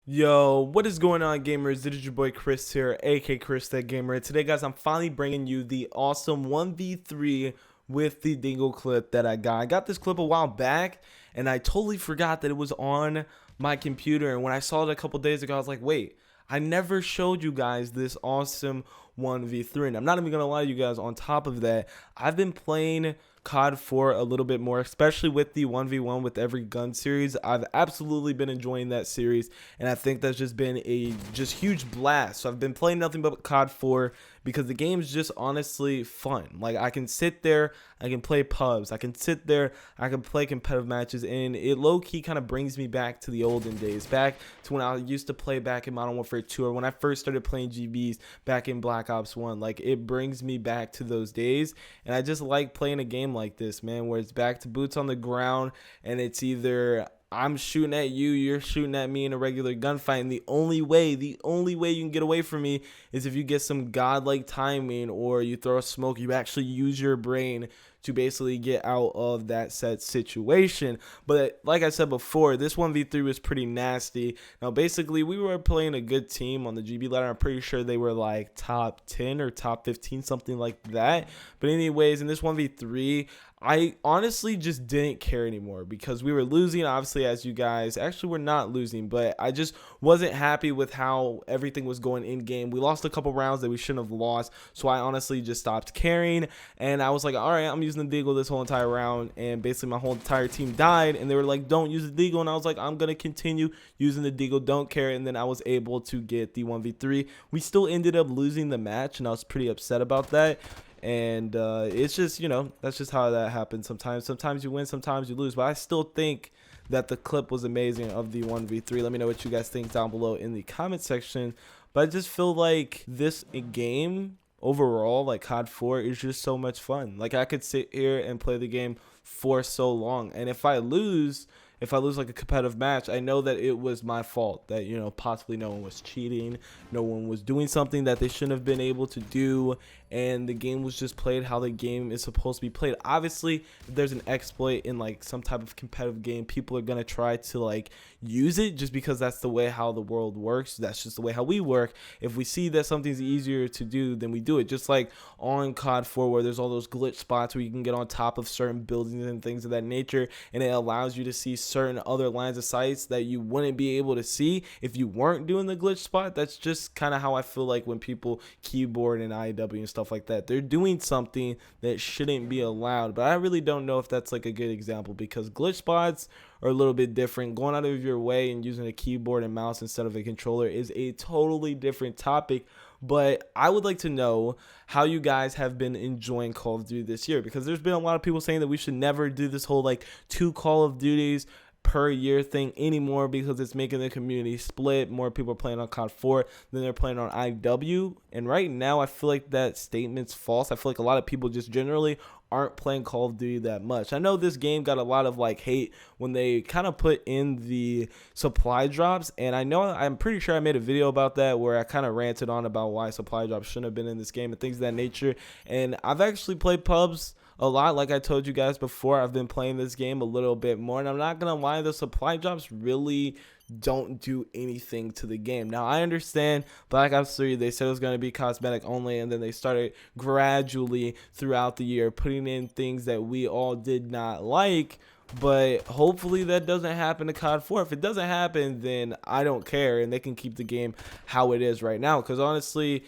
Yo, what is going on, gamers? It is your boy Chris here, aka ChrisThatGamer. Today, guys, I'm finally bringing you the awesome 1v3 with the Dingle clip that I got. I got this clip a while back, and I totally forgot that it was on my computer. And when I saw it a couple days ago, I was like, wait, I never showed you guys this awesome 1v3. And I'm not even going to lie to you guys, on top of that, I've been playing COD 4 a little bit more, especially with the 1v1 with every gun series. I've absolutely been enjoying that series, and I think that's just been a huge blast. So I've been playing nothing but COD 4 because the game's just honestly fun. Like, I can sit there, I can play pubs, I can sit there, I can play competitive matches, and it low-key kind of brings me back to the olden days, back to when I used to play back in Modern Warfare 2, or when I first started playing GBs back in Black Ops 1. Like, it brings me back to those days, and I just like playing a game like this, man, where it's back to boots on the ground, and it's either I'm shooting at you, you're shooting at me in a regular gunfight, and the only way you can get away from me is if you get some godlike timing, or you throw a smoke, you actually use your brain to basically get out of that set situation. But like I said before, this 1v3 was pretty nasty. Now, basically, we were playing a good team on the GB ladder. I'm pretty sure they were like top 10 or top 15, something like that. But anyways, in this 1v3, I honestly just didn't care anymore because we were losing. Obviously, as you guys, actually, we're not losing, but I just wasn't happy with how everything was going in game. We lost a couple rounds that we shouldn't have lost, so I honestly just stopped caring, and I was like, all right, I'm using the Deagle this whole entire round, and basically my whole entire team died, and they were like, don't use the Deagle, and I was like, I'm gonna continue using the Deagle, don't care. And then I was able to get the 1v3. We still ended up losing the match, and I was pretty upset about that. And it's just, that's just how that happens sometimes you win, sometimes you lose, but I still think that the clip was amazing of the 1v3. Let me know what you guys think down below in the comment section. But I just feel like this game overall, like COD 4, is just so much fun. Like, I could sit here and play the game for so long, and if I lose like a competitive match, I know that it was my fault, that possibly no one was cheating, no one was doing something that they shouldn't have been able to do, and the game was just played how the game is supposed to be played. Obviously, if there's an exploit in like some type of competitive game, people are gonna try to like use it just because that's the way how the world works. That's just the way how we work. If we see that something's easier to do, then we do it. Just like on COD 4, where there's all those glitch spots where you can get on top of certain buildings and things of that nature, and it allows you to see certain other lines of sights that you wouldn't be able to see if you weren't doing the glitch spot. That's just kind of how I feel like when people keyboard and IW and stuff like that. They're doing something that shouldn't be allowed, but I really don't know if that's like a good example, because glitch spots are a little bit different. Going out of your way and using a keyboard and mouse instead of a controller is a totally different topic. But I would like to know how you guys have been enjoying Call of Duty this year, because there's been a lot of people saying that we should never do this whole like 2 Call of Duties per year thing anymore, because it's making the community split. More people are playing on COD 4 than they're playing on IW, and right now I feel like that statement's false. I feel like a lot of people just generally aren't playing Call of Duty that much. I know this game got a lot of like hate when they kind of put in the supply drops, and I'm pretty sure I made a video about that where I kind of ranted on about why supply drops shouldn't have been in this game and things of that nature. And I've actually played pubs a lot. Like I told you guys before, I've been playing this game a little bit more, and I'm not gonna lie, the supply drops really don't do anything to the game. Now, I understand Black Ops 3, they said it was going to be cosmetic only, and then they started gradually throughout the year putting in things that we all did not like. But hopefully that doesn't happen to COD 4. If it doesn't happen, then I don't care, and they can keep the game how it is right now, because honestly,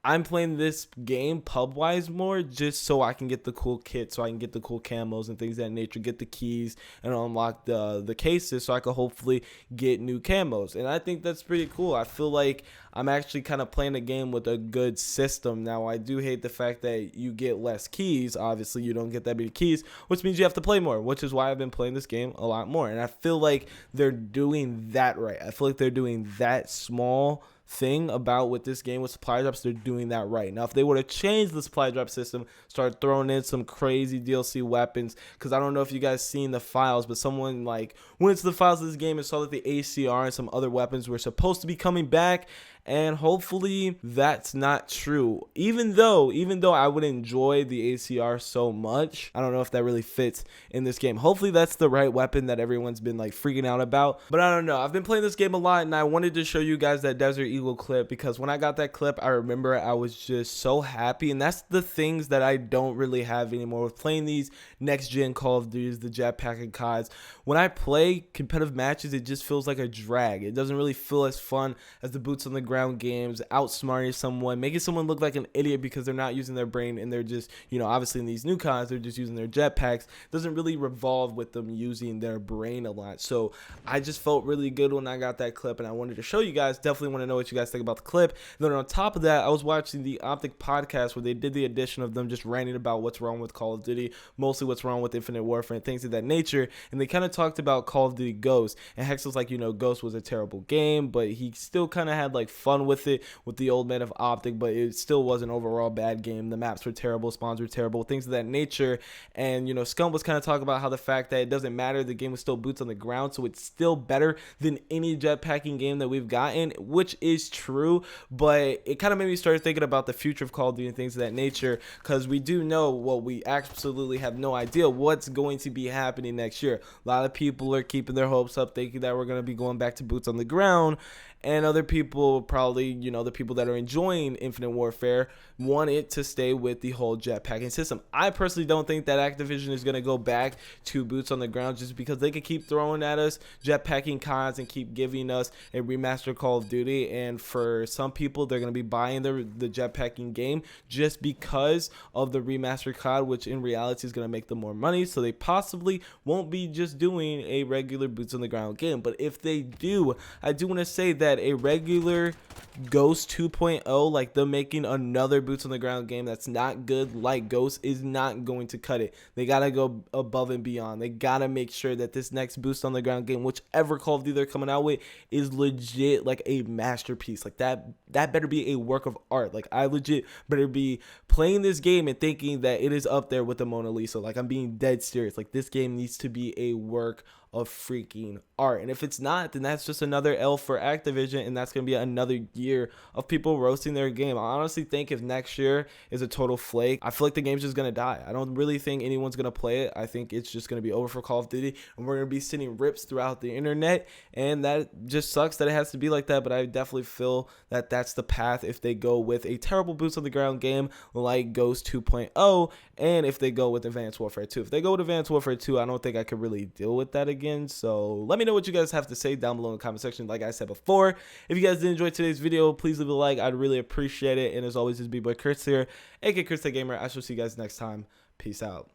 I'm playing this game pub-wise more just so I can get the cool kit, so I can get the cool camos and things of that nature, get the keys and unlock the cases so I can hopefully get new camos. And I think that's pretty cool. I feel like I'm actually kind of playing a game with a good system. Now, I do hate the fact that you get less keys. Obviously, you don't get that many keys, which means you have to play more, which is why I've been playing this game a lot more. And I feel like they're doing that right. I feel like they're doing that small thing about with this game with supply drops. They're doing that right. Now, if they were to change the supply drop system, start throwing in some crazy DLC weapons, because I don't know if you guys seen the files, but someone like went into the files of this game and saw that the ACR and some other weapons were supposed to be coming back, and hopefully that's not true. Even though I would enjoy the ACR so much, I don't know if that really fits in this game. Hopefully that's the right weapon that everyone's been like freaking out about, but I don't know. I've been playing this game a lot, and I wanted to show you guys that Desert Eagle clip, because when I got that clip, I remember I was just so happy. And that's the things that I don't really have anymore with playing these next gen Call of Duties, the jetpack and CODs. When I play competitive matches, it just feels like a drag. It doesn't really feel as fun as the boots on the ground games, outsmarting someone, making someone look like an idiot because they're not using their brain, and they're just, you know, obviously in these new CODs, they're just using their jetpacks. It doesn't really revolve with them using their brain a lot. So I just felt really good when I got that clip, and I wanted to show you guys. Definitely want to know what you guys think about the clip. And then on top of that, I was watching the Optic podcast where they did the edition of them just ranting about what's wrong with Call of Duty, mostly what's wrong with Infinite Warfare and things of that nature. And they kind of talked about Call of Duty Ghost, and Hex was like, you know, Ghost was a terrible game, but he still kind of had like fun with it with the old man of Optic, but it still was an overall bad game. The maps were terrible, spawns were terrible, things of that nature. And you know, Scum was kind of talking about how the fact that it doesn't matter, the game was still boots on the ground, so it's still better than any jetpacking game that we've gotten, which is true. But it kind of made me start thinking about the future of Call of Duty and things of that nature, because we do know, well, we absolutely have no idea what's going to be happening next year. A lot of people are keeping their hopes up, thinking that we're going to be going back to boots on the ground, and other people, probably, you know, the people that are enjoying Infinite Warfare, want it to stay with the whole jetpacking system. I personally don't think that Activision is going to go back to boots on the ground, just because they could keep throwing at us jetpacking CODs and keep giving us a remastered Call of Duty. And for some people, they're going to be buying the jetpacking game just because of the remastered COD, which in reality is going to make them more money. So they possibly won't be just doing a regular boots on the ground game. But if they do, I do want to say that a regular Ghost 2.0, like them making another boots on the ground game that's not good like Ghost, is not going to cut it. They gotta go above and beyond. They gotta make sure that this next boost on the ground game, whichever Call of Duty they're coming out with, is legit like a masterpiece. Like that better be a work of art. Like I legit better be playing this game and thinking that it is up there with the Mona Lisa. Like I'm being dead serious. Like this game needs to be a work of freaking art. And if it's not, then that's just another L for Activision, and that's going to be another year of people roasting their game. I honestly think if next year is a total flake, I feel like the game's just going to die. I don't really think anyone's going to play it. I think it's just going to be over for Call of Duty, and we're going to be sending rips throughout the internet, and that just sucks that it has to be like that. But I definitely feel that that's the path if they go with a terrible boots on the ground game like Ghost 2.0, and if they go with Advanced Warfare 2. If they go with Advanced Warfare 2, I don't think I could really deal with that again. So let me know what you guys have to say down below in the comment section. Like I said before, if you guys did enjoy today's video, please leave a like. I'd really appreciate it. And as always, this is B-Boy Chris here, aka ChrisThatGamer. I shall see you guys next time. Peace out.